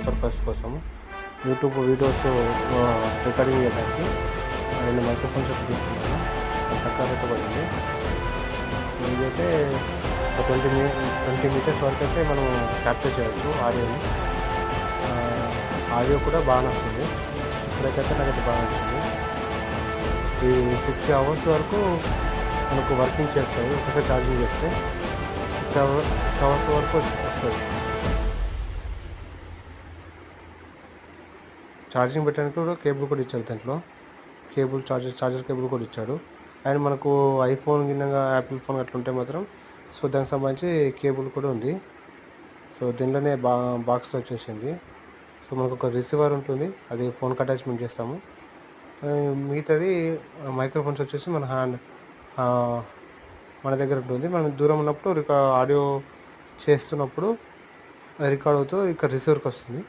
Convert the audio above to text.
Purpose కోసం YouTube videos recording చేయడానికి 2 microphones అయితే తీసుకున్నాను. తక్కువ పెట్టబడింది. ఇదైతే ఒక 20 మీటర్స్ వరకు అయితే మనం క్యాప్చర్ చేయవచ్చు ఆడియోని. ఆడియో కూడా బాగా వస్తుంది. ఇప్పటికైతే నాకైతే బాగా నచ్చింది. ఈ 6 అవర్స్ వరకు మనకు వర్కింగ్ చేస్తుంది. ఒకసారి ఛార్జింగ్ చేస్తే 6 అవర్స్ వరకు వస్తుంది. ఛార్జింగ్ పెట్టడానికి కూడా కేబుల్ కూడా ఇచ్చాడు. దాంట్లో చార్జర్ కేబుల్ కూడా ఇచ్చాడు. అండ్ మనకు ఐఫోన్ గిన్నెగా యాపిల్ ఫోన్ అట్లా ఉంటే మాత్రం సో దానికి సంబంధించి కేబుల్ కూడా ఉంది. సో దీనిలోనే బాక్స్లో వచ్చేసింది. సో మనకు ఒక రిసీవర్ ఉంటుంది, అది ఫోన్కి అటాచ్మెంట్ చేస్తాము. మిగతాది మైక్రోఫోన్స్ వచ్చేసి మన దగ్గర ఉంటుంది. మనం దూరం ఉన్నప్పుడు ఆడియో చేస్తున్నప్పుడు రికార్డ్ అవుతూ ఇక్కడ రిసీవర్కి వస్తుంది.